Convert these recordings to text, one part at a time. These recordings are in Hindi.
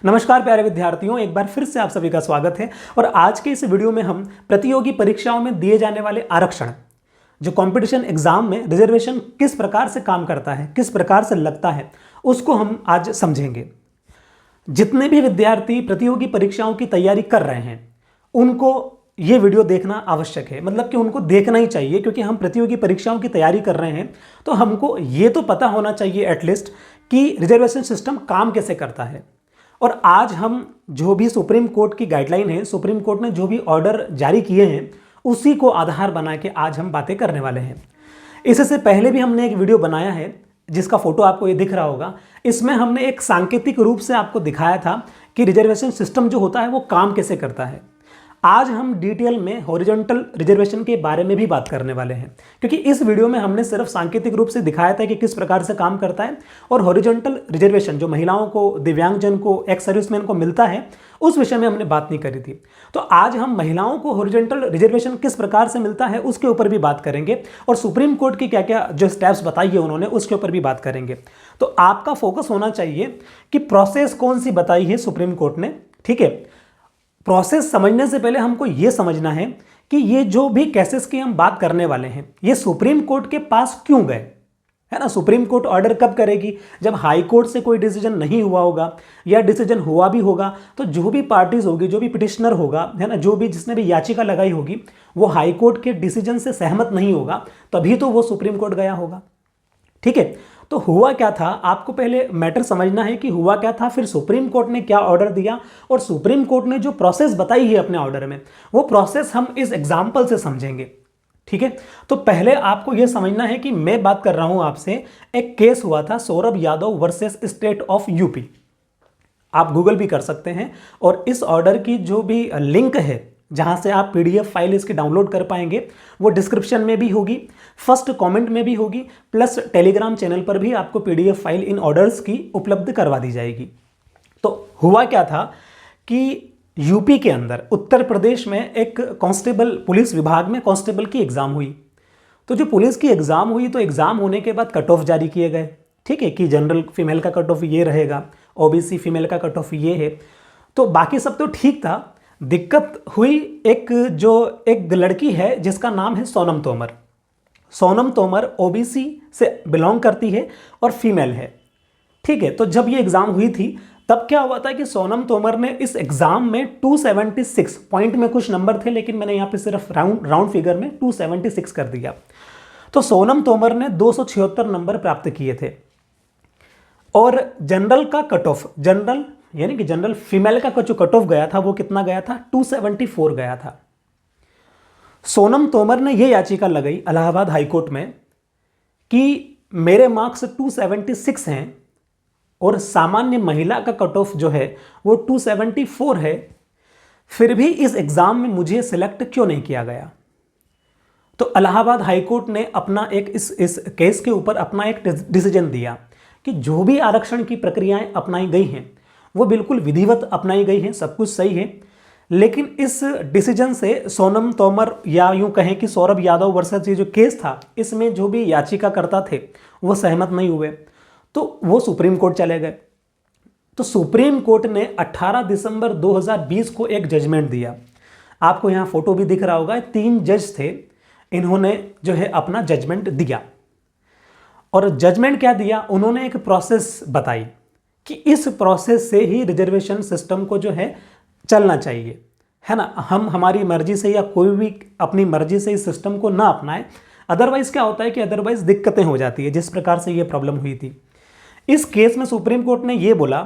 नमस्कार प्यारे विद्यार्थियों, एक बार फिर से आप सभी का स्वागत है। और आज के इस वीडियो में हम प्रतियोगी परीक्षाओं में दिए जाने वाले आरक्षण, जो कंपटीशन एग्जाम में रिजर्वेशन किस प्रकार से काम करता है, किस प्रकार से लगता है, उसको हम आज समझेंगे। जितने भी विद्यार्थी प्रतियोगी परीक्षाओं की तैयारी कर रहे हैं उनको ये वीडियो देखना आवश्यक है, मतलब कि उनको देखना ही चाहिए, क्योंकि हम प्रतियोगी परीक्षाओं की तैयारी कर रहे हैं तो हमको ये तो पता होना चाहिए एटलीस्ट कि रिजर्वेशन सिस्टम काम कैसे करता है। और आज हम जो भी सुप्रीम कोर्ट की गाइडलाइन है, सुप्रीम कोर्ट ने जो भी ऑर्डर जारी किए हैं, उसी को आधार बना के आज हम बातें करने वाले हैं। इससे पहले भी हमने एक वीडियो बनाया है जिसका फोटो आपको ये दिख रहा होगा। इसमें हमने एक सांकेतिक रूप से आपको दिखाया था कि रिजर्वेशन सिस्टम जो होता है वो काम कैसे करता है। आज हम डिटेल में हॉरिजॉन्टल रिजर्वेशन के बारे में भी बात करने वाले हैं, क्योंकि इस वीडियो में हमने सिर्फ सांकेतिक रूप से दिखाया था कि किस प्रकार से काम करता है, और हॉरिजॉन्टल रिजर्वेशन जो महिलाओं को, दिव्यांगजन को, एक्स सर्विसमैन को मिलता है, उस विषय में हमने बात नहीं करी थी। तो आज हम महिलाओं को हॉरिजॉन्टल रिजर्वेशन किस प्रकार से मिलता है उसके ऊपर भी बात करेंगे, और सुप्रीम कोर्ट की क्या क्या जो स्टेप्स बताई है उन्होंने उसके ऊपर भी बात करेंगे। तो आपका फोकस होना चाहिए कि प्रोसेस कौन सी बताई है सुप्रीम कोर्ट ने। ठीक है, प्रोसेस समझने से पहले हमको यह समझना है कि ये जो भी केसेस की हम बात करने वाले हैं ये सुप्रीम कोर्ट के पास क्यों गए, है ना। सुप्रीम कोर्ट ऑर्डर कब करेगी? जब हाई कोर्ट से कोई डिसीजन नहीं हुआ होगा, या डिसीजन हुआ भी होगा तो जो भी पार्टीज होगी, जो भी पिटिशनर होगा, है ना, जो भी जिसने भी याचिका लगाई होगी, वो हाई कोर्ट के डिसीजन से सहमत नहीं होगा, तभी तो वो सुप्रीम कोर्ट गया होगा। ठीक है, तो हुआ क्या था, आपको पहले मैटर समझना है कि हुआ क्या था, फिर सुप्रीम कोर्ट ने क्या ऑर्डर दिया, और सुप्रीम कोर्ट ने जो प्रोसेस बताई है अपने ऑर्डर में, वो प्रोसेस हम इस एग्जाम्पल से समझेंगे। ठीक है, तो पहले आपको यह समझना है कि मैं बात कर रहा हूं आपसे, एक केस हुआ था Saurabh Yadav versus state of UP. आप गूगल भी कर सकते हैं, और इस ऑर्डर की जो भी लिंक है जहां से आप पीडीएफ फाइल इसकी डाउनलोड कर पाएंगे वो डिस्क्रिप्शन में भी होगी, फर्स्ट कमेंट में भी होगी, प्लस टेलीग्राम चैनल पर भी आपको पीडीएफ फाइल इन ऑर्डर्स की उपलब्ध करवा दी जाएगी। तो हुआ क्या था कि यूपी के अंदर, उत्तर प्रदेश में एक कांस्टेबल, पुलिस विभाग में कांस्टेबल की एग्जाम हुई। तो जो पुलिस की एग्जाम हुई, तो एग्जाम होने के बाद कट ऑफ जारी किए गए। ठीक है, कि जनरल फीमेल का कट ऑफ ये रहेगा, ओबीसी फीमेल का कट ऑफ ये है, तो बाकी सब तो ठीक था। दिक्कत हुई एक लड़की है जिसका नाम है सोनम तोमर। सोनम तोमर ओबीसी से बिलोंग करती है और फीमेल है। ठीक है, तो जब ये एग्जाम हुई थी तब क्या हुआ था कि सोनम तोमर ने इस एग्जाम में 276 पॉइंट में कुछ नंबर थे, लेकिन मैंने यहाँ पे सिर्फ राउंड फिगर में 276 कर दिया। तो सोनम तोमर ने 276 नंबर प्राप्त किए थे, और जनरल का कट ऑफ, जनरल यानी कि जनरल फीमेल का जो कट ऑफ गया था वो कितना गया था? 274 गया था। सोनम तोमर ने यह याचिका लगाई इलाहाबाद हाईकोर्ट में कि मेरे मार्क्स 276 हैं और सामान्य महिला का कट ऑफ जो है वो 274 है, फिर भी इस एग्जाम में मुझे सिलेक्ट क्यों नहीं किया गया। तो इलाहाबाद हाईकोर्ट ने अपना एक इस केस के ऊपर अपना एक डिसीजन दिया कि जो भी आरक्षण की प्रक्रियाएं अपनाई गई हैं वो बिल्कुल विधिवत अपनाई गई हैं, सब कुछ सही है, लेकिन इस डिसीजन से सोनम तोमर, या यूं कहें कि सौरभ यादव वर्सेस ये जो केस था, इसमें जो भी याचिकाकर्ता थे वो सहमत नहीं हुए, तो वो सुप्रीम कोर्ट चले गए। तो सुप्रीम कोर्ट ने 18 दिसंबर 2020 को एक जजमेंट दिया। आपको यहाँ फोटो भी दिख रहा होगा, 3 जज थे, इन्होंने जो है अपना जजमेंट दिया। और जजमेंट क्या दिया, उन्होंने एक प्रोसेस बताई कि इस प्रोसेस से ही रिजर्वेशन सिस्टम को जो है चलना चाहिए, है ना। हम हमारी मर्जी से या कोई भी अपनी मर्जी से इस सिस्टम को ना अपनाए, अदरवाइज क्या होता है कि अदरवाइज दिक्कतें हो जाती है, जिस प्रकार से ये प्रॉब्लम हुई थी। इस केस में सुप्रीम कोर्ट ने ये बोला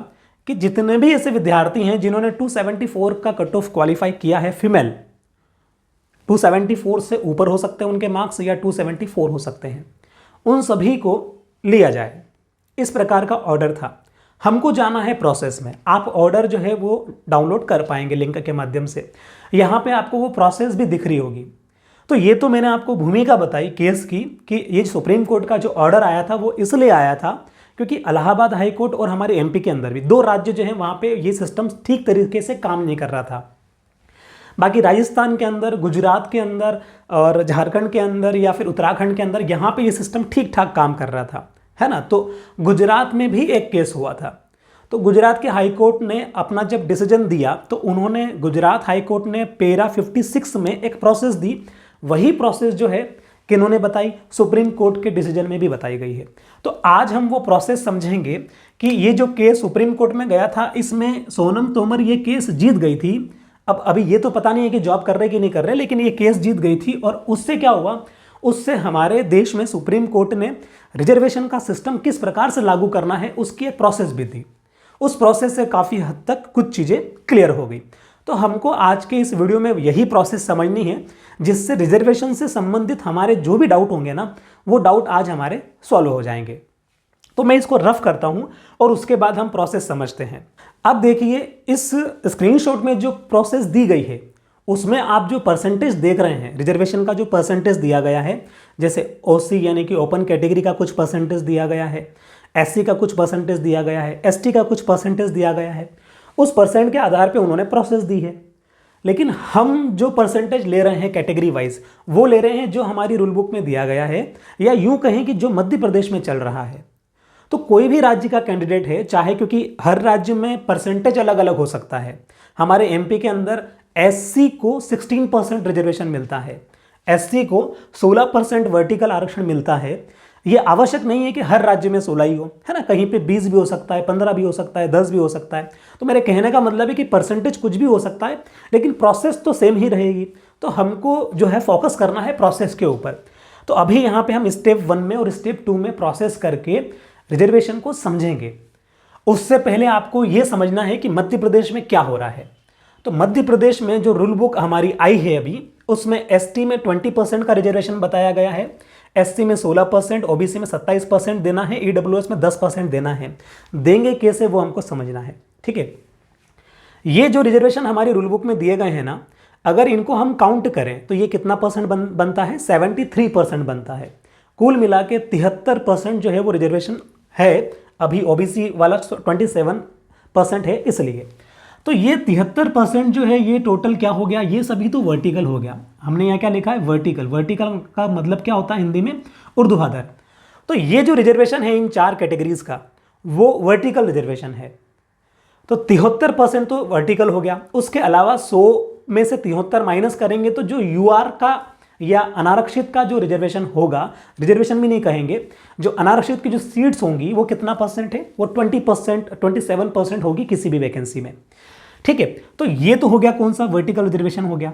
कि जितने भी ऐसे विद्यार्थी हैं जिन्होंने 274 का कट ऑफ क्वालिफाई किया है, फीमेल, 274 से ऊपर हो सकते हैं उनके मार्क्स, या 274 हो सकते हैं, उन सभी को लिया जाए। इस प्रकार का ऑर्डर था। हमको जाना है प्रोसेस में। आप ऑर्डर जो है वो डाउनलोड कर पाएंगे लिंक के माध्यम से, यहाँ पे आपको वो प्रोसेस भी दिख रही होगी। तो ये तो मैंने आपको भूमिका बताई केस की कि ये सुप्रीम कोर्ट का जो ऑर्डर आया था वो इसलिए आया था क्योंकि इलाहाबाद हाई कोर्ट और हमारे एमपी के अंदर भी 2 राज्य जो हैं वहाँ पे ये सिस्टम ठीक तरीके से काम नहीं कर रहा था। बाकी राजस्थान के अंदर, गुजरात के अंदर और झारखंड के अंदर या फिर उत्तराखंड के अंदर यहाँ पे ये सिस्टम ठीक ठाक काम कर रहा था, है ना। तो गुजरात में भी एक केस हुआ था, तो गुजरात के हाई कोर्ट ने अपना जब डिसीजन दिया तो उन्होंने गुजरात हाई कोर्ट ने पैरा 56 में एक प्रोसेस दी। वही प्रोसेस जो है किन्होंने बताई, सुप्रीम कोर्ट के डिसीजन में भी बताई गई है। तो आज हम वो प्रोसेस समझेंगे कि ये जो केस सुप्रीम कोर्ट में गया था, इसमें सोनम तोमर ये केस जीत गई थी। अब अभी ये तो पता नहीं है कि जॉब कर रहे कि नहीं कर रहे, लेकिन ये केस जीत गई थी। और उससे क्या हुआ, उससे हमारे देश में सुप्रीम कोर्ट ने रिजर्वेशन का सिस्टम किस प्रकार से लागू करना है उसकी एक प्रोसेस भी दी। उस प्रोसेस से काफ़ी हद तक कुछ चीज़ें क्लियर हो गई। तो हमको आज के इस वीडियो में यही प्रोसेस समझनी है, जिससे रिजर्वेशन से संबंधित हमारे जो भी डाउट होंगे ना, वो डाउट आज हमारे सॉल्व हो जाएंगे। तो मैं इसको रफ करता हूँ और उसके बाद हम प्रोसेस समझते हैं। अब देखिए, इस स्क्रीनशॉट में जो प्रोसेस दी गई है उसमें आप जो परसेंटेज देख रहे हैं, रिजर्वेशन का जो परसेंटेज दिया गया है, जैसे ओसी यानी कि ओपन कैटेगरी का कुछ परसेंटेज दिया गया है, एससी का कुछ परसेंटेज दिया गया है, एसटी का कुछ परसेंटेज दिया गया है। उस परसेंट के आधार पे उन्होंने प्रोसेस दी है। लेकिन हम जो परसेंटेज ले रहे हैं कैटेगरी वाइज, वो ले रहे हैं जो हमारी रूल बुक में दिया गया है, या यूं कहें कि जो मध्य प्रदेश में चल रहा है। तो कोई भी राज्य का कैंडिडेट है, चाहे, क्योंकि हर राज्य में परसेंटेज अलग अलग हो सकता है। हमारे एमपी के अंदर एससी को 16% रिजर्वेशन मिलता है, एससी को 16% वर्टिकल आरक्षण मिलता है। ये आवश्यक नहीं है कि हर राज्य में 16 ही हो, है ना, कहीं पे 20 भी हो सकता है, 15 भी हो सकता है, 10 भी हो सकता है। तो मेरे कहने का मतलब है कि परसेंटेज कुछ भी हो सकता है, लेकिन प्रोसेस तो सेम ही रहेगी। तो हमको जो है फोकस करना है प्रोसेस के ऊपर। तो अभी यहाँ पे हम स्टेप 1 में और स्टेप 2 में प्रोसेस करके रिजर्वेशन को समझेंगे। उससे पहले आपको ये समझना है कि मध्य प्रदेश में क्या हो रहा है। तो मध्य प्रदेश में जो रूल बुक हमारी आई है अभी, उसमें एसटी में 20% का रिजर्वेशन बताया गया है, एससी में 16%, ओबीसी में 27% देना है, ईडब्ल्यूएस में 10% देना है। देंगे कैसे वो हमको समझना है, ठीक है। ये जो रिजर्वेशन हमारी रूल बुक में दिए गए हैं ना, अगर इनको हम काउंट करें तो ये कितना परसेंट बनता है, 73% बनता है। कुल मिला के 73% जो है वो रिजर्वेशन है। अभी ओबीसी वाला 27% है, इसलिए तो ये 73% जो है ये टोटल क्या हो गया, ये सभी तो वर्टिकल हो गया। हमने यहाँ क्या लिखा है, वर्टिकल। वर्टिकल का मतलब क्या होता है हिंदी में, ऊर्ध्वाधर। तो ये जो रिजर्वेशन है इन 4 कैटेगरीज का, वो वर्टिकल रिजर्वेशन है। तो 73% तो वर्टिकल हो गया। उसके अलावा 100 में से 73 माइनस करेंगे तो जो यूआर का या अनारक्षित का जो रिजर्वेशन होगा, रिजर्वेशन भी नहीं कहेंगे, जो अनारक्षित की जो सीट्स होंगी वो कितना परसेंट है, वो 20%, 27% होगी किसी भी वैकेंसी में, ठीक है। तो ये तो हो गया कौन सा, वर्टिकल रिजर्वेशन हो गया।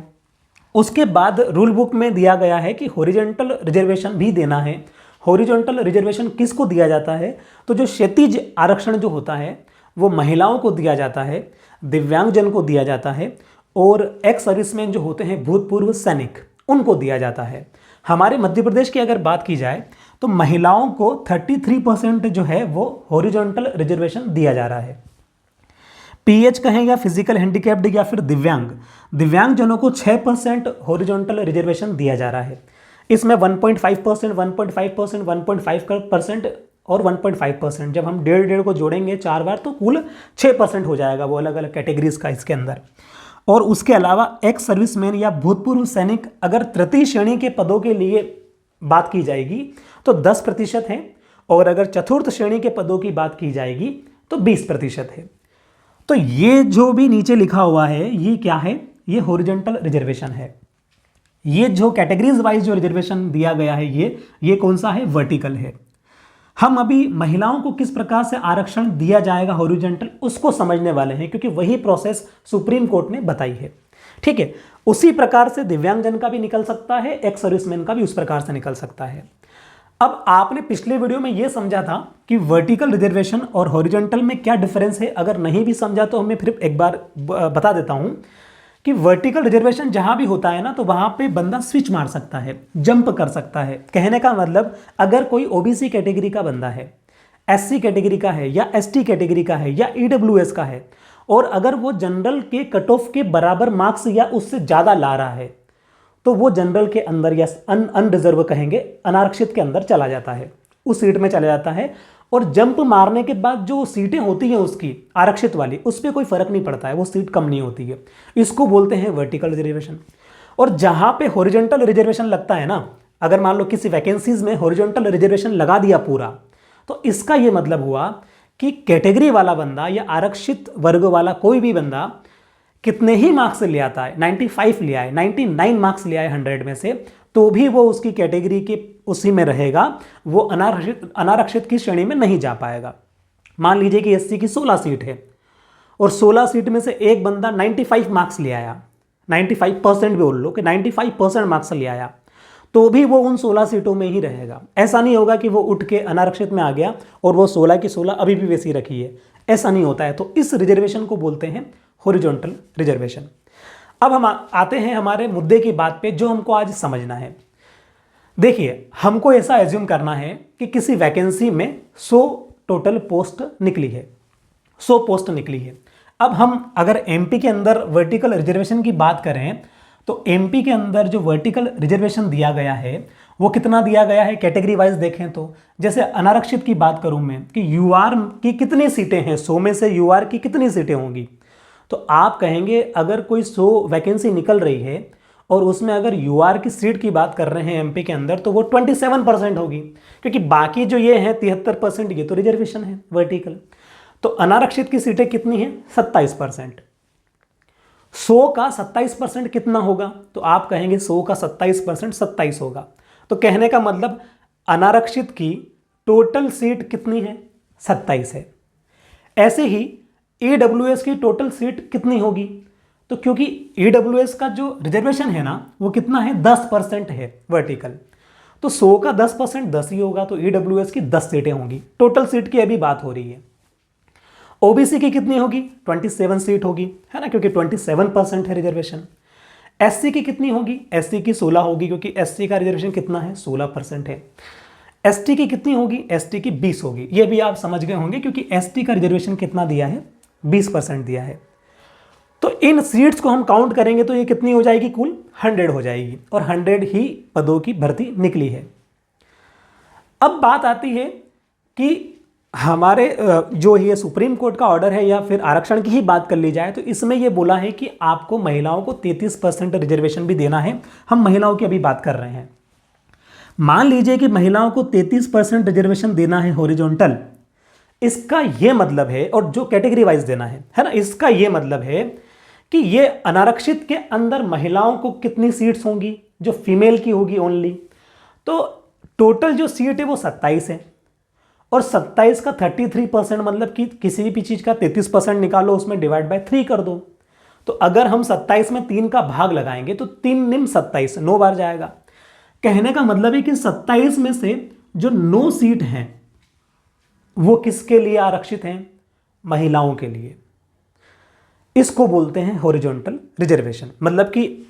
उसके बाद रूल बुक में दिया गया है कि हॉरिजॉन्टल रिजर्वेशन भी देना है। हॉरिजॉन्टल रिजर्वेशन किसको दिया जाता है, तो जो क्षैतिज आरक्षण जो होता है वो महिलाओं को दिया जाता है, दिव्यांगजन को दिया जाता है, और एक्स सर्विसमैन जो होते हैं, भूतपूर्व सैनिक, उनको दिया जाता है। हमारे मध्य प्रदेश की अगर बात की जाए तो महिलाओं को 33% जो है वो हॉरिजॉन्टल रिजर्वेशन दिया जा रहा है। पीएच कहें या फिजिकल हैंडीकैप्ड या फिर दिव्यांगजनों को 6% हॉरिजॉन्टल रिजर्वेशन दिया जा रहा है। इसमें 1.5%, 1.5%, 1.5% और 1.5%, जब हम 1.5 को जोड़ेंगे 4 बार तो कुल 6% हो जाएगा वो अलग अलग कैटेगरीज का इसके अंदर। और उसके अलावा एक्स सर्विसमैन या भूतपूर्व सैनिक, अगर तृतीय श्रेणी के पदों के लिए बात की जाएगी तो 10% है, और अगर चतुर्थ श्रेणी के पदों की बात की जाएगी तो 20% है। तो ये जो भी नीचे लिखा हुआ है ये क्या है, ये हॉरिजॉन्टल रिजर्वेशन है। ये जो कैटेगरीज वाइज जो रिजर्वेशन दिया गया है ये कौन सा है, वर्टिकल है। हम अभी महिलाओं को किस प्रकार से आरक्षण दिया जाएगा हॉरिजॉन्टल, उसको समझने वाले हैं, क्योंकि वही प्रोसेस सुप्रीम कोर्ट ने बताई है, ठीक है। उसी प्रकार से दिव्यांगजन का भी निकल सकता है, एक्स सर्विसमैन का भी उस प्रकार से निकल सकता है। अब आपने पिछले वीडियो में यह समझा था कि वर्टिकल रिजर्वेशन और हॉरिजॉन्टल में क्या डिफरेंस है। अगर नहीं भी समझा तो मैं फिर एक बार बता देता हूं कि वर्टिकल रिजर्वेशन जहां भी होता है ना, तो वहां पे बंदा स्विच मार सकता है, जंप कर सकता है। कहने का मतलब, अगर कोई ओबीसी कैटेगरी का बंदा है, एससी कैटेगरी का है, या एसटी कैटेगरी का है, या ईडब्ल्यूएस का है, और अगर वो जनरल के कट ऑफ के बराबर मार्क्स या उससे ज़्यादा ला रहा है, तो वो जनरल के अंदर या अनरिजर्व कहेंगे, अनारक्षित के अंदर चला जाता है, उस सीट में चला जाता है। और जंप मारने के बाद जो सीटें होती हैं उसकी आरक्षित वाली, उस पर कोई फर्क नहीं पड़ता है, वो सीट कम नहीं होती है। इसको बोलते हैं वर्टिकल रिजर्वेशन। और जहां पे हॉरिजॉन्टल रिजर्वेशन लगता है ना, अगर मान लो किसी वैकेंसीज में हॉरिजॉन्टल रिजर्वेशन लगा दिया पूरा, तो इसका ये मतलब हुआ कि कैटेगरी वाला बंदा या आरक्षित वर्ग वाला कोई भी बंदा कितने ही मार्क्स ले आता है, 95 ले आए, 99 मार्क्स ले आए 100 में से, तो भी वो उसकी कैटेगरी के उसी में रहेगा, वो अनारक्षित की श्रेणी में नहीं जा पाएगा। मान लीजिए कि एससी की 16 सीट है और 16 सीट में से एक बंदा 95 मार्क्स ले आया, 95% बोल लो कि 95% मार्क्स ले आया, तो भी वो उन 16 सीटों में ही रहेगा। ऐसा नहीं होगा कि वो उठ के अनारक्षित में आ गया और वो 16 की 16 अभी भी वैसी रखी है, ऐसा नहीं होता है। तो इस रिजर्वेशन को बोलते हैं हॉरिजॉन्टल रिजर्वेशन। अब हम आते हैं हमारे मुद्दे की बात पे जो हमको आज समझना है। देखिए, हमको ऐसा एज्यूम करना है कि किसी वैकेंसी में 100 टोटल पोस्ट निकली है, 100 पोस्ट निकली है। अब हम अगर एमपी के अंदर वर्टिकल रिजर्वेशन की बात करें तो एमपी के अंदर जो वर्टिकल रिजर्वेशन दिया गया है वो कितना दिया गया है कैटेगरी वाइज देखें तो, जैसे अनारक्षित की बात करूं मैं कि यूआर की कितनी सीटें हैं, 100 में से यूआर की कितनी सीटें होंगी, तो आप कहेंगे अगर कोई 100 वैकेंसी निकल रही है और उसमें अगर यूआर की सीट की बात कर रहे हैं एमपी के अंदर तो वो 27% होगी, क्योंकि बाकी जो ये है 73% ये तो रिजर्वेशन है वर्टिकल। तो अनारक्षित की सीटें कितनी हैं, 27%। 100 का 27% कितना होगा, तो आप कहेंगे 100 का 27% 27 होगा। तो कहने का मतलब अनारक्षित की टोटल सीट कितनी है, 27 है। ऐसे ही ईडब्ल्यूएस की टोटल सीट कितनी होगी, तो क्योंकि ईडब्ल्यूएस का जो रिजर्वेशन है ना वो कितना है, 10% है वर्टिकल, तो 100 का 10% 10 ही होगा, तो ईडब्ल्यूएस की 10 सीटें होंगी। टोटल सीट की अभी बात हो रही है। ओबीसी की कितनी होगी, 27 सीट होगी, है ना, क्योंकि 27% है रिजर्वेशन। एससी की कितनी होगी, एससी की 16 होगी, क्योंकि एससी का रिजर्वेशन कितना है, 16% है। एसटी की कितनी होगी, एसटी की 20 होगी। ये भी आप समझ गए होंगे क्योंकि एसटी का रिजर्वेशन कितना दिया है, 20% दिया है। तो इन सीट्स को हम काउंट करेंगे तो ये कितनी हो जाएगी, कुल 100 हो जाएगी, और 100 ही पदों की भर्ती निकली है। अब बात आती है कि हमारे जो ये सुप्रीम कोर्ट का ऑर्डर है या फिर आरक्षण की ही बात कर ली जाए तो इसमें ये बोला है कि आपको महिलाओं को 33% रिजर्वेशन भी देना है। हम महिलाओं की अभी बात कर रहे हैं। मान लीजिए कि महिलाओं को 33% रिजर्वेशन देना है हॉरिजॉन्टल, इसका ये मतलब है, और जो कैटेगरी वाइज देना है ना, इसका ये मतलब है कि ये अनारक्षित के अंदर महिलाओं को कितनी सीट्स होंगी, जो फीमेल की होगी ओनली, तो टोटल जो सीट है वो 27 है, और 27 का 33% मतलब कि किसी भी चीज का 33% निकालो, उसमें डिवाइड बाय 3 कर दो। तो अगर हम 27 में 3 का भाग लगाएंगे तो 3 निम 27, 9 बार जाएगा। कहने का मतलब है कि 27 में से जो 9 सीट हैं वो किसके लिए आरक्षित हैं, महिलाओं के लिए। इसको बोलते हैं हॉरिजॉन्टल रिजर्वेशन। मतलब कि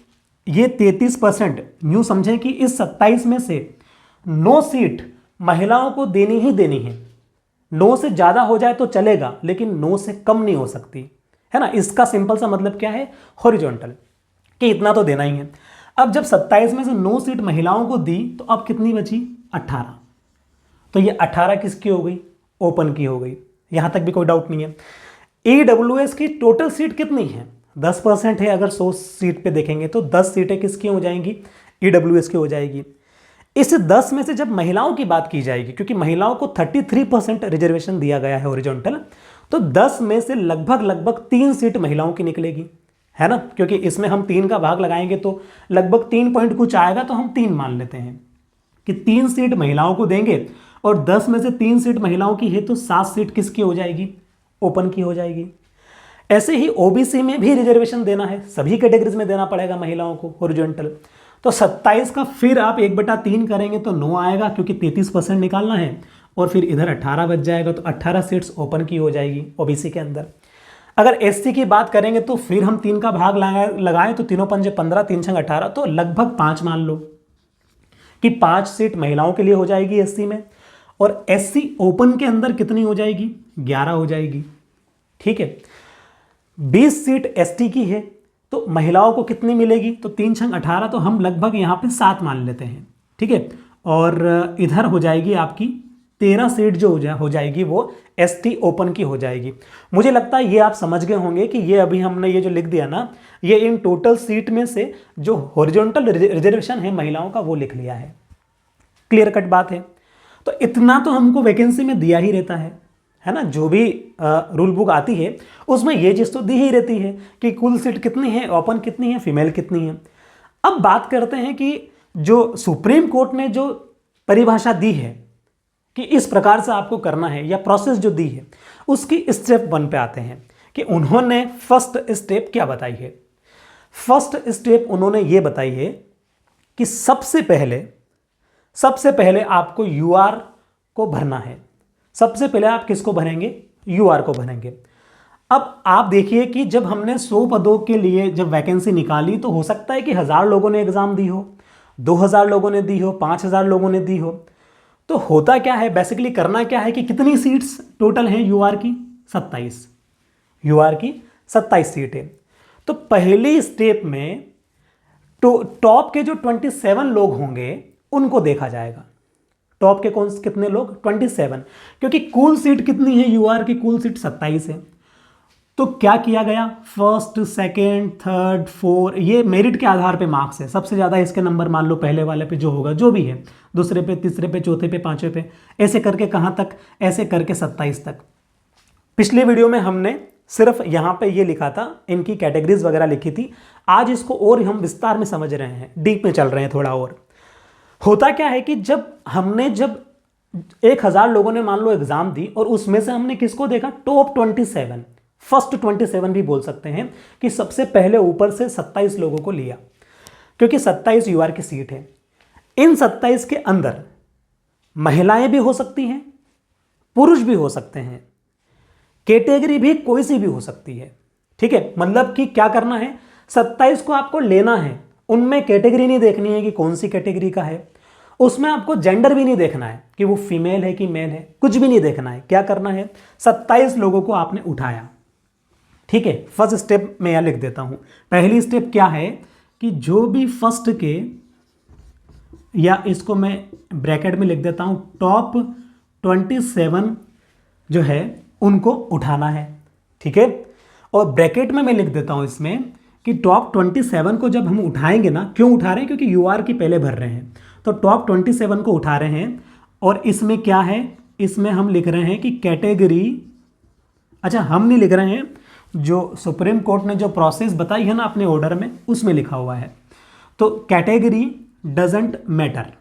ये 33%, यूं समझें कि इस 27 में से 9 सीट महिलाओं को देनी ही देनी है। 9 से ज्यादा हो जाए तो चलेगा, लेकिन 9 से कम नहीं हो सकती, है ना। इसका सिंपल सा मतलब क्या है, हॉरिजॉन्टल, कि इतना तो देना ही है। अब जब 27 में से 9 सीट महिलाओं को दी तो अब कितनी बची, 18। तो ये 18 किसकी हो गई, ओपन की हो गई। यहां तक भी कोई डाउट नहीं है। ईडब्ल्यूएस की टोटल सीट कितनी है, 10% है। अगर 100 सीट पे देखेंगे तो 10 सीटें किसकी हो जाएंगी, ईडब्ल्यूएस की हो जाएगी। इस 10 में से जब महिलाओं की बात की जाएगी, क्योंकि महिलाओं को 33% रिजर्वेशन दिया गया है हॉरिजॉन्टल, तो 10 में से लगभग 3 सीट महिलाओं की निकलेगी, है ना, क्योंकि इसमें हम 3 का भाग लगाएंगे तो लगभग 3 पॉइंट कुछ आएगा, तो हम 3 मान लेते हैं कि 3 सीट महिलाओं को देंगे, और 10 में से 3 सीट महिलाओं की है तो 7 सीट किसकी हो जाएगी, ओपन की हो जाएगी। ऐसे ही ओबीसी में भी रिजर्वेशन देना है, सभी कैटेगरीज में देना पड़ेगा महिलाओं को हॉरिजॉन्टल। तो 27 का फिर आप 1/3 करेंगे तो 9 आएगा, क्योंकि 33% निकालना है, और फिर इधर 18 बच जाएगा, तो 18 सीट्स ओपन की हो जाएगी ओबीसी के अंदर। अगर एससी की बात करेंगे तो फिर हम 3 का भाग लगाएं तो 3 पंजे 15, 3 छंग 18, तो लगभग 5 मान लो कि 5 सीट महिलाओं के लिए हो जाएगी एससी में, और एससी ओपन के अंदर कितनी हो जाएगी, 11 हो जाएगी। ठीक है, 20 सीट एसटी की है तो महिलाओं को कितनी मिलेगी, तो 3 छंग 18, तो हम लगभग यहाँ पे 7 मान लेते हैं। ठीक है, और इधर हो जाएगी आपकी 13 सीट जो हो जाएगी वो एसटी ओपन की हो जाएगी। मुझे लगता है ये आप समझ गए होंगे कि ये अभी हमने ये जो लिख दिया ना, ये इन टोटल सीट में से जो हॉरिजॉन्टल रिजर्वेशन है महिलाओं का वो लिख लिया है। क्लियर कट बात है। तो इतना तो हमको वैकेंसी में दिया ही रहता है है ना, जो भी रूल बुक आती है उसमें ये चीज़ तो दी ही रहती है कि कुल सीट कितनी है, ओपन कितनी है, फीमेल कितनी है। अब बात करते हैं कि जो सुप्रीम कोर्ट ने जो परिभाषा दी है कि इस प्रकार से आपको करना है, या प्रोसेस जो दी है, उसकी स्टेप 1 पे आते हैं कि उन्होंने फर्स्ट स्टेप क्या बताई है। फर्स्ट स्टेप उन्होंने ये बताई है कि सबसे पहले आपको यूआर को भरना है। सबसे पहले आप किसको भरेंगे? यूआर को भरेंगे। अब आप देखिए कि जब हमने 100 पदों के लिए जब वैकेंसी निकाली तो हो सकता है कि 1000 लोगों ने एग्जाम दी हो, 2000 लोगों ने दी हो, 5000 लोगों ने दी हो। तो होता क्या है, बेसिकली करना क्या है कि कितनी सीट्स टोटल हैं यूआर की? 27। यूआर की 27 सीटें। तो पहली स्टेप में टॉप के जो 27 लोग होंगे उनको देखा जाएगा। टॉप के कितने लोग? 27, क्योंकि कुल सीट कितनी है यूआर की? कुल सीट 27 है। तो क्या किया गया? फर्स्ट, सेकेंड, थर्ड, फोर्थ, ये मेरिट के आधार पे मार्क्स है। सबसे ज़्यादा इसके नंबर मान लो पहले वाले पे जो होगा, जो भी है, दूसरे पे, तीसरे पे, चौथे पे, पांचवे पे, ऐसे करके कहाँ तक? ऐसे करके 27 तक। पिछले वीडियो में हमने सिर्फ यहाँ पे ये लिखा था, इनकी कैटेगरीज वगैरह लिखी थी। आज इसको और हम विस्तार में समझ रहे हैं, डीप में चल रहे हैं थोड़ा और। होता क्या है कि जब 1000 लोगों ने मान लो एग्जाम दी और उसमें से हमने किसको देखा? टॉप 27, फर्स्ट 27 भी बोल सकते हैं कि सबसे पहले ऊपर से 27 लोगों को लिया, क्योंकि 27 यूआर की सीट है। इन 27 के अंदर महिलाएं भी हो सकती हैं, पुरुष भी हो सकते हैं, कैटेगरी भी कोई सी भी हो सकती है। ठीक है, मतलब कि क्या करना है, 27 को आपको लेना है। उनमें कैटेगरी नहीं देखनी है कि कौन सी कैटेगरी का है, उसमें आपको जेंडर भी नहीं देखना है कि वो फीमेल है कि मेल है, कुछ भी नहीं देखना है। क्या करना है, 27 लोगों को आपने उठाया। ठीक है, फर्स्ट स्टेप मैं यहां लिख देता हूं। पहली स्टेप क्या है कि जो भी फर्स्ट के, या इसको मैं ब्रैकेट में लिख देता हूं, टॉप 27 जो है उनको उठाना है। ठीक है, और ब्रैकेट में मैं लिख देता हूं इसमें कि टॉप 27 को जब हम उठाएंगे ना, क्यों उठा रहे हैं? क्योंकि यूआर की पहले भर रहे हैं, तो टॉप 27 को उठा रहे हैं। और इसमें क्या है, इसमें हम लिख रहे हैं कि कैटेगरी, अच्छा हम नहीं लिख रहे हैं, जो सुप्रीम कोर्ट ने जो प्रोसेस बताई है ना अपने ऑर्डर में, उसमें लिखा हुआ है। तो कैटेगरी डजंट मैटर।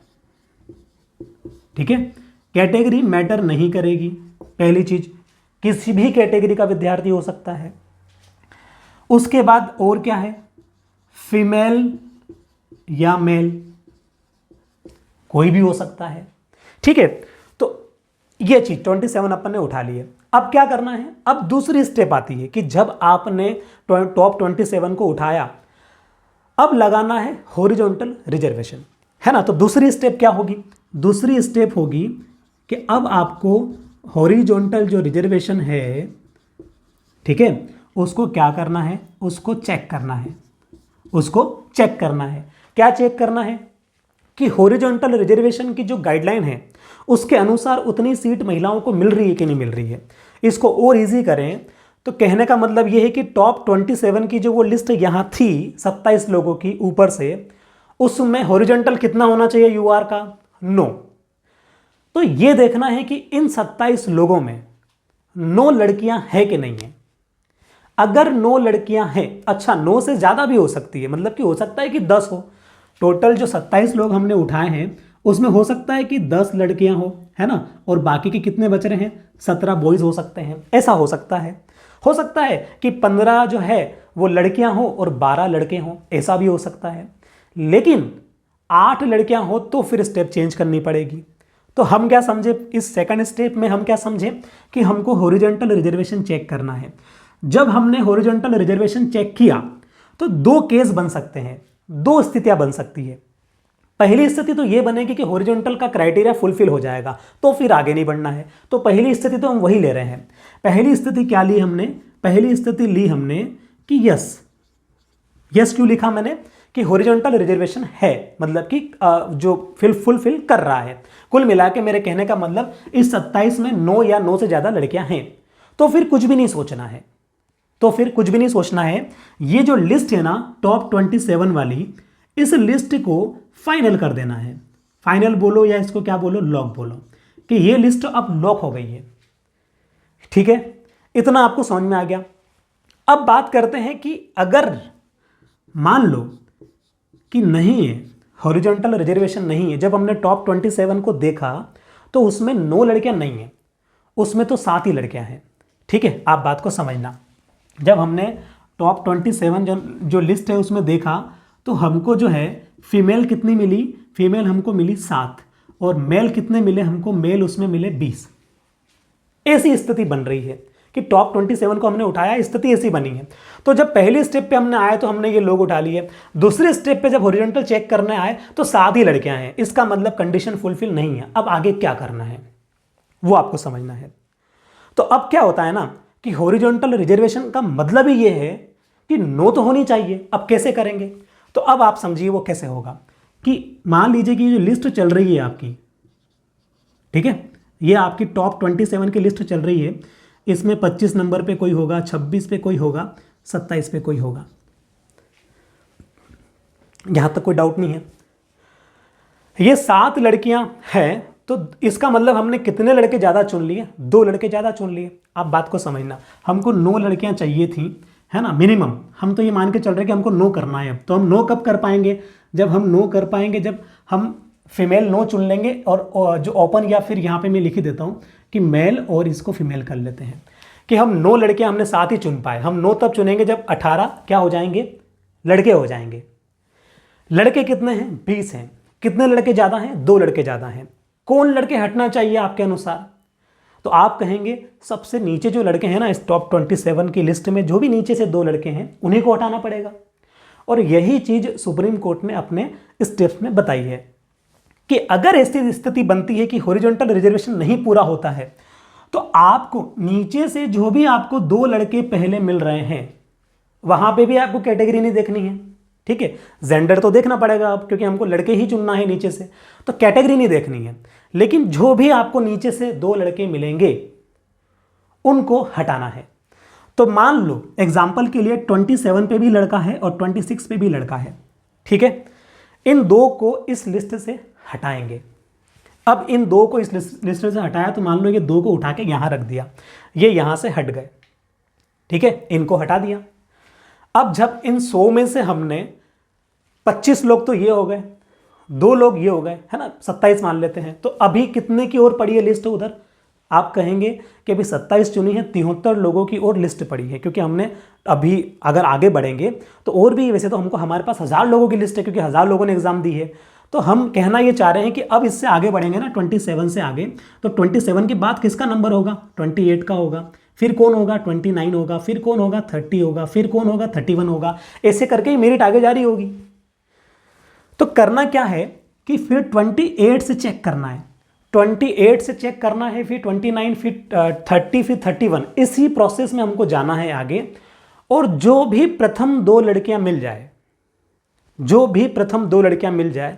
ठीक है, कैटेगरी मैटर नहीं करेगी। पहली चीज, किसी भी कैटेगरी का विद्यार्थी हो सकता है। उसके बाद और क्या है, फीमेल या मेल, कोई भी हो सकता है। ठीक है, तो ये चीज 27 अपन ने उठा ली है। अब क्या करना है, अब दूसरी स्टेप आती है कि जब आपने टॉप 27 को उठाया, अब लगाना है हॉरिजॉन्टल रिजर्वेशन, है ना। तो दूसरी स्टेप क्या होगी? दूसरी स्टेप होगी कि अब आपको हॉरिजॉन्टल जो रिजर्वेशन है, ठीक है, उसको क्या करना है? उसको चेक करना है। उसको चेक करना है। क्या चेक करना है कि हॉरिजॉन्टल रिजर्वेशन की जो गाइडलाइन है उसके अनुसार उतनी सीट महिलाओं को मिल रही है कि नहीं मिल रही है। इसको और इजी करें तो कहने का मतलब यह है कि टॉप 27 की जो वो लिस्ट यहां थी 27 लोगों की ऊपर से, उसमें हॉरिजॉन्टल कितना होना चाहिए यूआर का? 9। तो यह देखना है कि इन 27 लोगों में 9 लड़कियां हैं कि नहीं है। अगर 9 लड़कियां हैं, अच्छा 9 से ज्यादा भी हो सकती है, मतलब कि हो सकता है कि 10 हो। टोटल जो 27 लोग हमने उठाए हैं उसमें हो सकता है कि 10 लड़कियां हो, है ना, और बाकी के कितने बच रहे हैं? 17 बॉयज हो सकते हैं। ऐसा हो सकता है। हो सकता है कि 15 जो है वो लड़कियां हो और 12 लड़के हों, ऐसा भी हो सकता है। लेकिन 8 लड़कियां हो तो फिर स्टेप चेंज करनी पड़ेगी। तो हम क्या समझे इस सेकंड स्टेप में? हम क्या समझे कि हमको हॉरिजॉन्टल रिजर्वेशन चेक करना है। जब हमने हॉरिजॉन्टल रिजर्वेशन चेक किया तो 2 केस बन सकते हैं, 2 स्थितियां बन सकती है। पहली स्थिति तो यह बनेगी कि हॉरिजॉन्टल का क्राइटेरिया फुलफिल हो जाएगा, तो फिर आगे नहीं बढ़ना है। तो पहली स्थिति तो हम वही ले रहे हैं। पहली स्थिति क्या ली हमने? पहली स्थिति ली हमने कि यस। यस क्यों लिखा मैंने? कि हॉरिजॉन्टल रिजर्वेशन है, मतलब कि जो फुलफिल कर रहा है। कुल मिला के मेरे कहने का मतलब इस 27 में 9 या 9 से ज्यादा लड़कियां हैं, तो फिर कुछ भी नहीं सोचना है। तो फिर कुछ भी नहीं सोचना है। ये जो लिस्ट है ना टॉप 27 वाली, इस लिस्ट को फाइनल कर देना है। फाइनल बोलो या इसको क्या बोलो, लॉक बोलो, कि ये लिस्ट अब लॉक हो गई है। ठीक है, इतना आपको समझ में आ गया। अब बात करते हैं कि अगर मान लो कि नहीं है, हॉरिजॉन्टल रिजर्वेशन नहीं है, जब हमने टॉप 27 को देखा तो उसमें 9 लड़कियां नहीं हैं, उसमें तो 7 ही लड़कियां हैं। ठीक है, आप बात को समझना। जब हमने टॉप 27 जो लिस्ट है उसमें देखा तो हमको जो है फीमेल कितनी मिली, फीमेल हमको मिली 7 और मेल कितने मिले हमको, मेल उसमें मिले 20। ऐसी स्थिति बन रही है कि टॉप 27 को हमने उठाया, स्थिति ऐसी बनी है। तो जब पहले स्टेप पे हमने आए तो हमने ये लोग उठा लिए, दूसरे स्टेप पे जब हॉरिजॉन्टल चेक करने आए तो 7 ही लड़कियां हैं, इसका मतलब कंडीशन फुलफिल नहीं है। अब आगे क्या करना है वो आपको समझना है। तो अब क्या होता है ना कि हॉरिजॉन्टल रिजर्वेशन का मतलब ही ये है कि नो तो होनी चाहिए। अब कैसे करेंगे, तो अब आप समझिए वो कैसे होगा कि मान लीजिए कि जो लिस्ट चल रही है आपकी, ठीक है, ये आपकी टॉप 27 की लिस्ट चल रही है, इसमें 25 नंबर पे कोई होगा, 26 पे कोई होगा, 27 पे कोई होगा, यहां तक कोई डाउट नहीं है। ये 7 लड़कियां हैं तो इसका मतलब हमने कितने लड़के ज़्यादा चुन लिए, 2 लड़के ज़्यादा चुन लिए। आप बात को समझना, हमको 9 लड़कियां चाहिए थी, है ना, मिनिमम। हम तो ये मान के चल रहे हैं कि हमको 9 करना है। अब तो हम 9 कब कर पाएंगे, जब हम 9 कर पाएंगे जब हम फीमेल 9 चुन लेंगे और जो ओपन, या फिर यहाँ पे मैं लिख ही देता हूँ कि मेल और इसको फीमेल कर लेते हैं कि हम 9 लड़के हमने 7 ही चुन पाए। हम 9 तब चुनेंगे जब 18 क्या हो जाएंगे, लड़के हो जाएंगे। लड़के कितने हैं, 20 हैं। कितने लड़के ज़्यादा हैं, 2 लड़के ज़्यादा हैं। कौन लड़के हटना चाहिए आपके अनुसार, तो आप कहेंगे सबसे नीचे जो लड़के हैं ना इस टॉप 27 की लिस्ट में, जो भी नीचे से 2 लड़के हैं उन्हीं को हटाना पड़ेगा। और यही चीज़ सुप्रीम कोर्ट ने अपने स्टेप्स में बताई है कि अगर ऐसी स्थिति बनती है कि हॉरिजॉन्टल रिजर्वेशन नहीं पूरा होता है तो आपको नीचे से जो भी आपको 2 लड़के पहले मिल रहे हैं वहां पे भी आपको कैटेगरी नहीं देखनी है। ठीक है, जेंडर तो देखना पड़ेगा अब, क्योंकि हमको लड़के ही चुनना है नीचे से, तो कैटेगरी नहीं देखनी है। लेकिन जो भी आपको नीचे से 2 लड़के मिलेंगे उनको हटाना है। तो मान लो एग्जाम्पल के लिए 27 पे भी लड़का है और 26 पे भी लड़का है। ठीक है, इन 2 को इस लिस्ट से हटाएंगे। अब इन 2 को इस लिस्ट से हटाया तो मान लो ये 2 को उठा के यहां रख दिया, ये यहां से हट गए। ठीक है, इनको हटा दिया। अब जब इन 100 में से हमने 25 लोग तो ये हो गए, 2 लोग ये हो गए, है ना, 27 मान लेते हैं, तो अभी कितने की ओर पड़ी है लिस्ट उधर, आप कहेंगे कि अभी 27 चुनी है, 73 लोगों की ओर लिस्ट पड़ी है। क्योंकि हमने अभी अगर आगे बढ़ेंगे तो और भी, वैसे तो हमको हमारे पास 1000 लोगों की लिस्ट है क्योंकि 1000 लोगों ने एग्जाम दी है। तो हम कहना ये चाह रहे हैं कि अब इससे आगे बढ़ेंगे ना 27 से आगे, तो 27 के बाद किसका नंबर होगा, 28 का होगा, फिर कौन होगा, 29 होगा, फिर कौन होगा, 30 होगा, फिर कौन होगा, 31 होगा। ऐसे करके ही मेरिट आगे जारी होगी। तो करना क्या है कि फिर 28 से चेक करना है, 28 से चेक करना है, फिर 29, फिर 30, फिर 31। इसी प्रोसेस में हमको जाना है आगे। और जो भी प्रथम 2 लड़कियां मिल जाए, जो भी प्रथम 2 लड़कियां मिल जाए,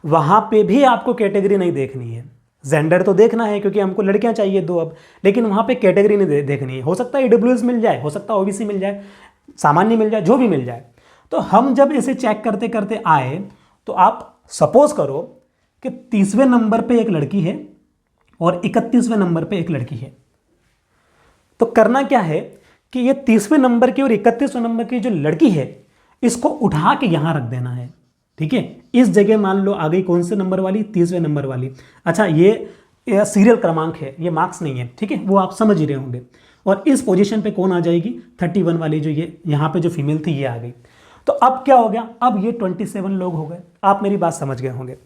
वहां पे भी आपको कैटेगरी नहीं देखनी है। जेंडर तो देखना है क्योंकि हमको लड़कियां चाहिए 2 अब, लेकिन वहां पे कैटेगरी नहीं देखनी है। हो सकता है ईडब्ल्यूएस मिल जाए, हो सकता है ओबीसी मिल जाए, सामान्य मिल जाए, जो भी मिल जाए। तो हम जब इसे चेक करते करते आए तो आप सपोज करो कि 30वें नंबर पे एक लड़की है और 31वें नंबर पे एक लड़की है। तो करना क्या है कि ये 30वें नंबर की और 31वें नंबर की जो लड़की है इसको उठा के यहां रख देना है। ठीक है, इस जगह मान लो आ गई कौन से नंबर वाली, 30वें नंबर वाली। अच्छा, ये सीरियल क्रमांक है, ये मार्क्स नहीं है। ठीक है, वो आप समझ ही रहे होंगे। और इस पोजीशन पे कौन आ जाएगी, 31 वाली, जो ये यहाँ पे जो फीमेल थी ये आ गई। तो अब क्या हो गया, अब ये 27 लोग हो गए। आप मेरी बात समझ गए होंगे।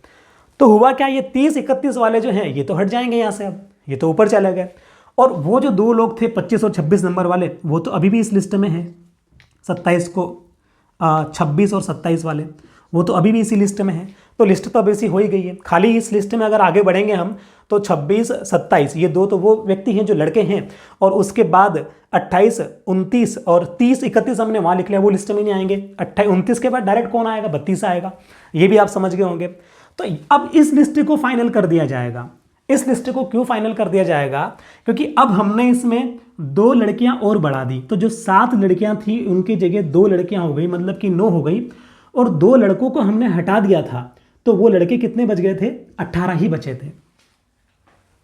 तो हुआ क्या, ये 30, 31 वाले जो हैं ये तो हट जाएंगे यहाँ से, अब ये तो ऊपर चले गए। और वो जो 2 लोग थे 25 और 26 नंबर वाले, वो तो अभी भी इस लिस्ट में है। 27 को 26 और 27 वाले वो तो अभी भी इसी लिस्ट में है। तो लिस्ट तो अब ऐसी हो ही गई है। खाली इस लिस्ट में अगर आगे बढ़ेंगे हम तो 26, 27 ये 2 तो वो व्यक्ति हैं जो लड़के हैं, और उसके बाद 28, 29 और 30, 31 हमने वहाँ लिख लिया, वो लिस्ट में नहीं आएंगे। 28, 29 के बाद डायरेक्ट कौन आएगा, 32 आएगा। ये भी आप समझ गए होंगे। तो अब इस लिस्ट को फाइनल कर दिया जाएगा। इस लिस्ट को क्यों फाइनल कर दिया जाएगा, क्योंकि अब हमने इसमें 2 लड़कियां और बढ़ा दी। तो जो 7 लड़कियां थी उनकी जगह 2 लड़कियां हो गई, मतलब कि 9 हो गई। और 2 लड़कों को हमने हटा दिया था, तो वो लड़के कितने बच गए थे, 18 ही बचे थे।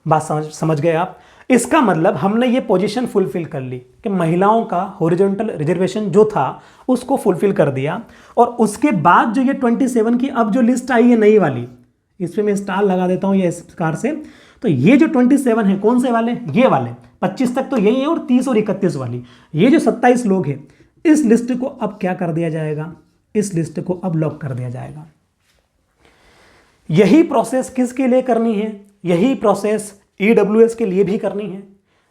बात समझ गए आप। इसका मतलब हमने ये पोजीशन फुलफिल कर ली कि महिलाओं का हॉरिजॉन्टल रिजर्वेशन जो था उसको फुलफिल कर दिया। और उसके बाद जो ये 27 की अब जो लिस्ट आई है नई वाली, इस पर मैं स्टार लगा देता हूँ ये इस प्रकार से। तो ये जो 27 है कौन से वाले, ये वाले 25 तक तो यही है, और 30 और 31 वाली ये जो 27 लोग हैं, इस लिस्ट को अब क्या कर दिया जाएगा, इस लिस्ट को अब लॉक कर दिया जाएगा। यही प्रोसेस किसके लिए करनी है, यही प्रोसेस ईडब्ल्यूएस के लिए भी करनी है,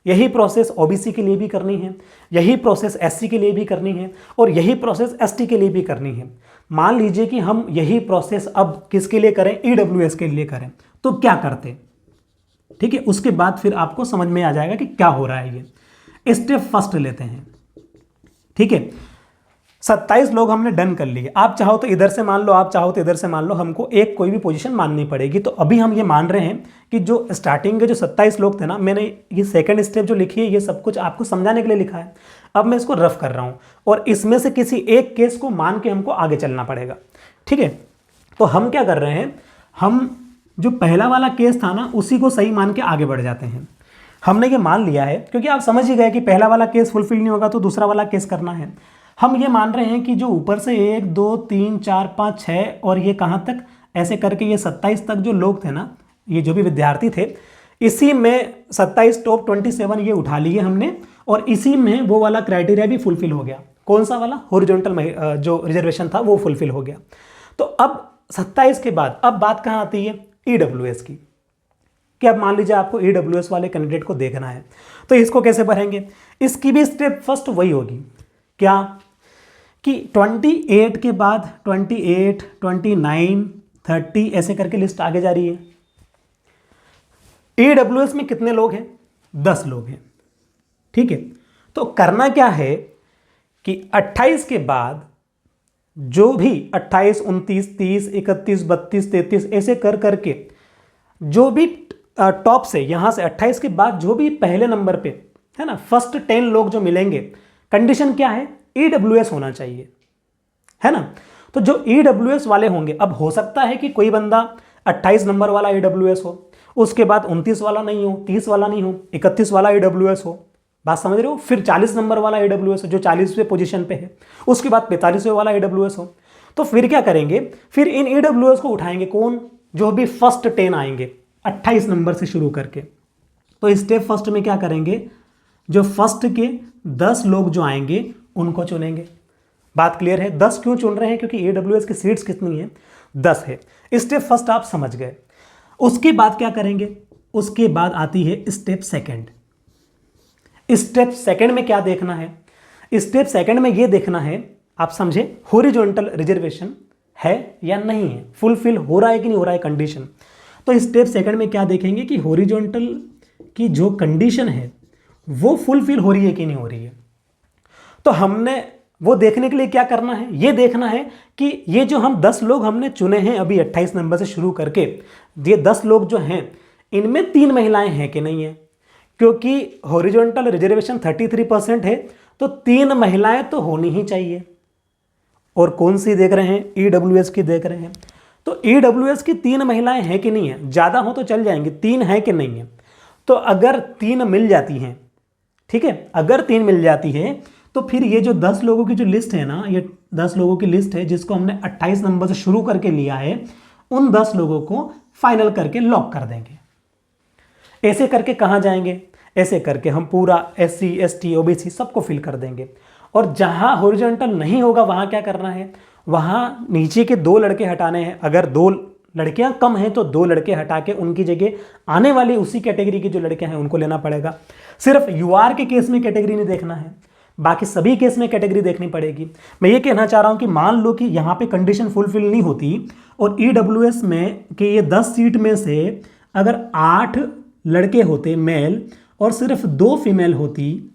यही प्रोसेस ओबीसी के लिए भी करनी है, यही प्रोसेस एससी के लिए भी करनी है, और यही प्रोसेस एसटी के लिए भी करनी है। मान लीजिए कि हम यही प्रोसेस अब किसके लिए करें, ईडब्ल्यूएस के लिए करें, तो क्या करते, ठीक है। उसके बाद फिर आपको समझ में आ जाएगा कि क्या हो रहा है। ये स्टेप फर्स्ट लेते हैं, ठीक है। 27 लोग हमने डन कर लिए। आप चाहो तो इधर से मान लो, आप चाहो तो इधर से मान लो, हमको एक कोई भी पोजीशन माननी पड़ेगी। तो अभी हम ये मान रहे हैं कि जो स्टार्टिंग के जो 27 लोग थे ना, मैंने ये सेकंड स्टेप जो लिखी है ये सब कुछ आपको समझाने के लिए लिखा है। अब मैं इसको रफ कर रहा हूँ और इसमें से किसी एक केस को मान के हमको आगे चलना पड़ेगा, ठीक है। तो हम क्या कर रहे हैं, हम जो पहला वाला केस था ना उसी को सही मान के आगे बढ़ जाते हैं। हमने ये मान लिया है क्योंकि आप समझ ही गए कि पहला वाला केस फुलफिल नहीं होगा तो दूसरा वाला केस करना है। हम ये मान रहे हैं कि जो ऊपर से 1 2 3 4 5 6 और ये कहाँ तक ऐसे करके ये 27 तक जो लोग थे ना, ये जो भी विद्यार्थी थे, इसी में 27 टॉप 27 ये उठा लिए हमने, और इसी में वो वाला क्राइटेरिया भी फुलफिल हो गया। कौन सा वाला, हॉरिजॉन्टल जो रिजर्वेशन था वो फुलफिल हो गया। तो अब 27 के बाद अब बात कहाँ आती है, ईडब्ल्यूएस की, कि अब मान लीजिए आपको ईडब्ल्यूएस वाले कैंडिडेट को देखना है, तो इसको कैसे भरेंगे। इसकी भी स्टेप फर्स्ट वही होगी, क्या कि 28 के बाद 28, 29, 30 ऐसे करके लिस्ट आगे जा रही है। ईडब्ल्यूएस में कितने लोग हैं, 10 लोग हैं, ठीक है। तो करना क्या है कि 28 के बाद जो भी 28, 29, 30, 31, 32, 33 ऐसे कर करके जो भी टॉप से यहां से 28 के बाद जो भी पहले नंबर पे है ना, फर्स्ट 10 लोग जो मिलेंगे, कंडीशन क्या है, ईडब्ल्यूएस होना चाहिए, है ना। तो जो ईडब्ल्यूएस वाले होंगे, अब हो सकता है कि कोई बंदा 28 नंबर वाला ईडब्ल्यूएस हो, उसके बाद 29 वाला नहीं हो, 30 वाला नहीं हो, 31 वाला ईडब्ल्यूएस हो, बात समझ रहे हो, फिर 40 नंबर वाला ईडब्ल्यूएस हो जो 40वें पोजीशन पे है, उसके बाद 45वें वाला ईडब्ल्यूएस हो। तो फिर क्या करेंगे, फिर इन ईडब्ल्यूएस को उठाएंगे कौन, जो भी फर्स्ट 10 आएंगे 28 नंबर से शुरू करके। तो स्टेप फर्स्ट में क्या करेंगे, जो फर्स्ट के 10 लोग जो आएंगे उनको चुनेंगे। बात क्लियर है। 10 क्यों चुन रहे हैं, क्योंकि ईडब्ल्यूएस की सीट्स कितनी है, 10 है। स्टेप फर्स्ट आप समझ गए। उसके बाद क्या करेंगे, उसके बाद आती है स्टेप सेकंड। स्टेप सेकंड में क्या देखना है, स्टेप सेकंड में ये देखना है, आप समझे, हॉरिजॉन्टल रिजर्वेशन है या नहीं है, फुलफिल हो रहा है कि नहीं हो रहा है कंडीशन। तो स्टेप सेकंड में क्या देखेंगे कि हॉरिजॉन्टल की जो कंडीशन है वो फुलफिल हो रही है कि नहीं हो रही है। तो हमने वो देखने के लिए क्या करना है, ये देखना है कि ये जो हम 10 लोग हमने चुने हैं अभी 28 नंबर से शुरू करके, ये 10 लोग जो हैं इनमें 3 महिलाएं हैं कि नहीं है, क्योंकि हॉरिजॉन्टल रिजर्वेशन 33% है, तो 3 महिलाएं तो होनी ही चाहिए। और कौन सी देख रहे हैं, ईडब्ल्यूएस की देख रहे हैं। तो ईडब्ल्यूएस की 3 महिलाएं हैं कि नहीं है, ज़्यादा हो तो चल जाएंगे, 3 है कि नहीं है। तो अगर 3 मिल जाती हैं, ठीक है, अगर 3 मिल जाती है तो फिर ये जो 10 लोगों की जो लिस्ट है ना, ये 10 लोगों की लिस्ट है जिसको हमने 28 नंबर से शुरू करके लिया है, उन 10 लोगों को फाइनल करके लॉक कर देंगे। ऐसे करके कहाँ जाएंगे, ऐसे करके हम पूरा SC ST OBC सबको फिल कर देंगे। और जहाँ हॉरिजॉन्टल नहीं होगा वहाँ क्या करना है, वहाँ नीचे के 2 लड़के हटाने हैं। अगर 2 लड़कियां कम हैं तो 2 लड़के हटा के उनकी जगह आने वाली उसी कैटेगरी के जो लड़के हैं उनको लेना पड़ेगा। सिर्फ यूआर के केस में कैटेगरी नहीं देखना है, बाकी सभी केस में कैटेगरी देखनी पड़ेगी। मैं ये कहना चाह रहा हूं कि मान लो कि यहाँ पे कंडीशन फुलफिल नहीं होती और ईडब्ल्यूएस में कि ये 10 सीट में से अगर 8 लड़के होते मेल और सिर्फ 2 फीमेल होती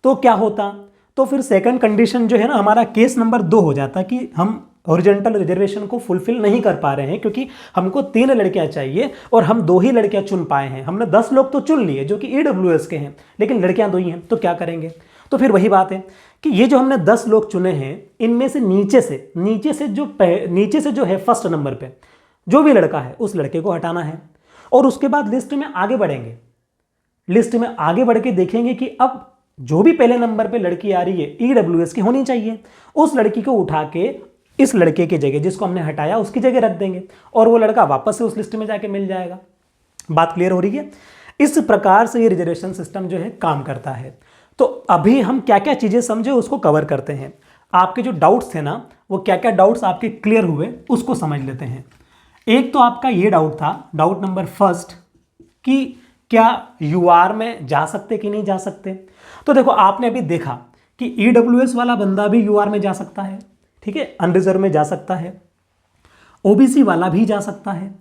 तो क्या होता, तो फिर सेकंड कंडीशन जो है ना, हमारा केस नंबर 2 हो जाता कि हम हॉरिजॉन्टल रिजर्वेशन को फुलफिल नहीं कर पा रहे हैं, क्योंकि हमको 3 लड़कियां चाहिए और हम 2 ही लड़कियां चुन पाए हैं। हमने 10 लोग तो चुन लिए जो कि ईडब्ल्यूएस के हैं, लेकिन लड़कियां 2 ही हैं, तो क्या करेंगे। तो फिर वही बात है कि ये जो हमने 10 लोग चुने हैं, इनमें से नीचे से जो है फर्स्ट नंबर पे जो भी लड़का है उस लड़के को हटाना है। और उसके बाद लिस्ट में आगे बढ़ेंगे, लिस्ट में आगे बढ़ के देखेंगे कि अब जो भी पहले नंबर पे लड़की आ रही है ईडब्ल्यूएस की होनी चाहिए, उस लड़की को उठा के इस लड़के की जगह जिसको हमने हटाया उसकी जगह रख देंगे और वो लड़का वापस से उस लिस्ट में जाके मिल जाएगा। बात क्लियर हो रही है? इस प्रकार से ये रिजर्वेशन सिस्टम जो है काम करता है। तो अभी हम क्या क्या चीजें समझे उसको कवर करते हैं। आपके जो डाउट्स थे ना, वो क्या क्या डाउट्स आपके क्लियर हुए उसको समझ लेते हैं। एक तो आपका ये डाउट था, डाउट नंबर फर्स्ट, कि क्या यूआर में जा सकते कि नहीं जा सकते। तो देखो आपने अभी देखा कि ईडब्ल्यूएस वाला बंदा भी यूआर में जा सकता है, ठीक है, अनरिजर्व में जा सकता है, ओबीसी वाला भी जा सकता है,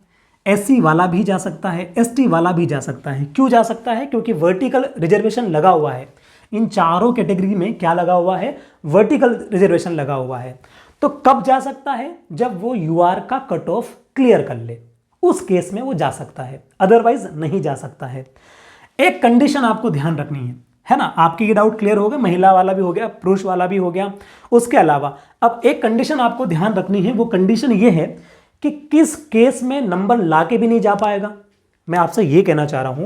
एससी वाला भी जा सकता है, एसटी वाला भी जा सकता है। क्यों जा सकता है? क्योंकि वर्टिकल रिजर्वेशन लगा हुआ है। इन चारों कैटेगरी में क्या लगा हुआ है? वर्टिकल रिजर्वेशन लगा हुआ है। तो कब जा सकता है? जब वो यूआर का कट ऑफ क्लियर कर ले, उस केस में वो जा सकता है, अदरवाइज नहीं जा सकता है। एक कंडीशन आपको ध्यान रखनी है ना। आपके ये डाउट क्लियर हो गया, महिला वाला भी हो गया, पुरुष वाला भी हो गया। उसके अलावा अब एक कंडीशन आपको ध्यान रखनी है, वो कंडीशन ये है कि किस केस में नंबर ला के भी नहीं जा पाएगा। मैं आपसे ये कहना चाह रहा हूं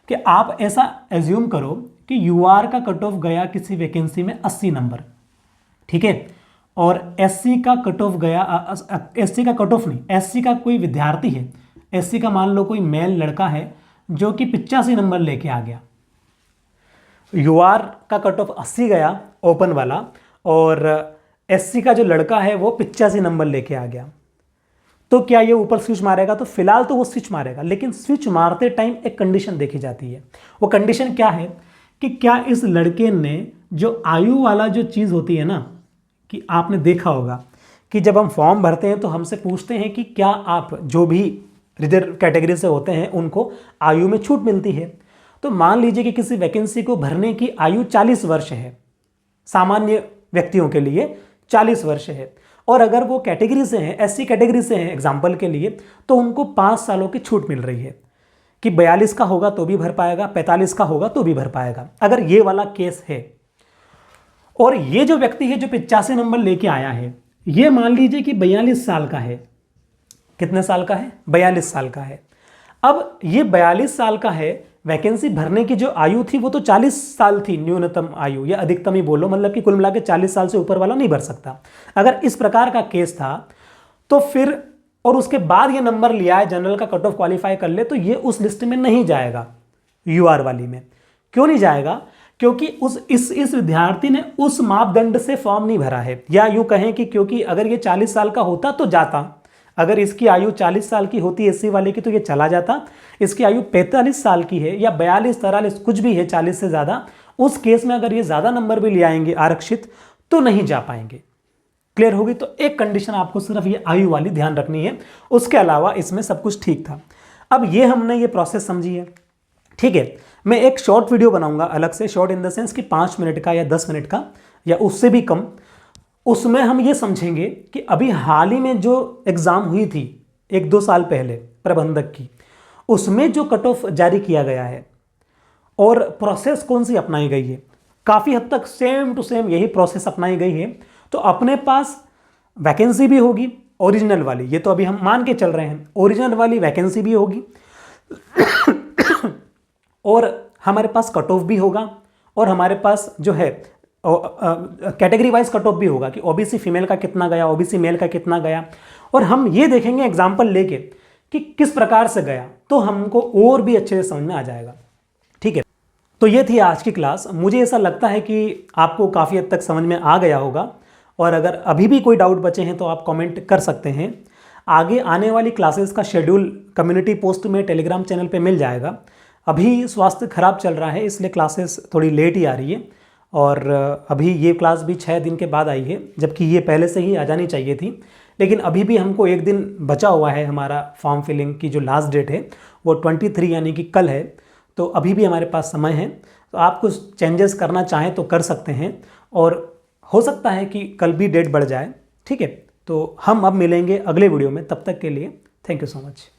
कि आप ऐसा एज्यूम करो कि यूआर का कट ऑफ गया किसी वैकेंसी में 80 नंबर, ठीक है, और एससी का कट ऑफ गया, एससी का कट ऑफ नहीं, एससी का कोई विद्यार्थी है, एससी का मान लो कोई मेल लड़का है जो कि 85 नंबर लेके आ गया। यूआर का कट ऑफ 80 गया ओपन वाला, और एससी का जो लड़का है वो 85 नंबर लेके आ गया। तो क्या ये ऊपर स्विच मारेगा? तो फिलहाल तो वो स्विच मारेगा, लेकिन स्विच मारते टाइम एक कंडीशन देखी जाती है। वो कंडीशन क्या है कि क्या इस लड़के ने जो आयु वाला जो चीज़ होती है ना, कि आपने देखा होगा कि जब हम फॉर्म भरते हैं तो हमसे पूछते हैं कि क्या आप जो भी रिजर्व कैटेगरी से होते हैं उनको आयु में छूट मिलती है। तो मान लीजिए कि किसी वैकेंसी को भरने की आयु 40 वर्ष है, सामान्य व्यक्तियों के लिए 40 वर्ष है, और अगर वो कैटेगरी से हैं, एससी कैटेगरी से हैं एग्जाम्पल के लिए, तो उनको 5 सालों की छूट मिल रही है कि 42 का होगा तो भी भर पाएगा, 45 का होगा तो भी भर पाएगा, अगर ये वाला केस है। और ये जो व्यक्ति है जो 85 नंबर लेके आया है, ये मान लीजिए कि 42 साल का है। कितने साल का है? 42 साल का है। अब ये 42 साल का है, वैकेंसी भरने की जो आयु थी वो तो 40 साल थी, न्यूनतम आयु या अधिकतम ही बोलो, मतलब कि कुल मिला के 40 साल से ऊपर वाला नहीं भर सकता। अगर इस प्रकार का केस था तो फिर, और उसके बाद ये नंबर लिया है, जनरल का कट ऑफ क्वालिफाई कर ले, तो ये उस लिस्ट में नहीं जाएगा, यूआर वाली में। क्यों नहीं जाएगा? क्योंकि इस विद्यार्थी ने उस मापदंड से फॉर्म नहीं भरा है, या यूं कहें कि क्योंकि अगर ये 40 साल का होता तो जाता, अगर इसकी आयु 40 साल की होती एससी वाले की तो ये चला जाता। इसकी आयु 45 साल की है या 42, 43 कुछ भी है 40 से ज़्यादा, उस केस में अगर ये ज़्यादा नंबर भी ले आएंगे आरक्षित तो नहीं जा पाएंगे। क्लियर होगी? तो एक कंडीशन आपको सिर्फ ये आयु वाली ध्यान रखनी है, उसके अलावा इसमें सब कुछ ठीक था। अब ये हमने ये प्रोसेस समझी है, ठीक है। मैं एक शॉर्ट वीडियो बनाऊंगा अलग से, शॉर्ट इन द सेंस कि 5 मिनट का या 10 मिनट का या उससे भी कम। उसमें हम ये समझेंगे कि अभी हाल ही में जो एग्ज़ाम हुई थी 1-2 साल पहले प्रबंधक की, उसमें जो कट ऑफ जारी किया गया है और प्रोसेस कौन सी अपनाई गई है, काफ़ी हद तक सेम टू सेम यही प्रोसेस अपनाई गई है। तो अपने पास वैकेंसी भी होगी ओरिजिनल वाली, ये तो अभी हम मान के चल रहे हैं, ओरिजिनल वाली वैकेंसी भी होगी और हमारे पास कट ऑफ भी होगा, और हमारे पास जो है कैटेगरी वाइज कट ऑफ भी होगा कि ओबीसी फीमेल का कितना गया, ओबीसी मेल का कितना गया, और हम ये देखेंगे एग्जाम्पल लेके कि किस प्रकार से गया, तो हमको और भी अच्छे से समझ में आ जाएगा, ठीक है। तो ये थी आज की क्लास। मुझे ऐसा लगता है कि आपको काफ़ी हद तक समझ में आ गया होगा, और अगर अभी भी कोई डाउट बचे हैं तो आप कमेंट कर सकते हैं। आगे आने वाली क्लासेस का शेड्यूल कम्युनिटी पोस्ट में टेलीग्राम चैनल पे मिल जाएगा। अभी स्वास्थ्य खराब चल रहा है, इसलिए क्लासेस थोड़ी लेट ही आ रही है, और अभी ये क्लास भी 6 दिन के बाद आई है, जबकि ये पहले से ही आ जानी चाहिए थी। लेकिन अभी भी हमको 1 दिन बचा हुआ है, हमारा फॉर्म फिलिंग की जो लास्ट डेट है वो 23 यानी कि कल है, तो अभी भी हमारे पास समय है। तो आप कुछ चेंजेस करना चाहें तो कर सकते हैं, और हो सकता है कि कल भी डेट बढ़ जाए, ठीक है। तो हम अब मिलेंगे अगले वीडियो में, तब तक के लिए थैंक यू सो मच।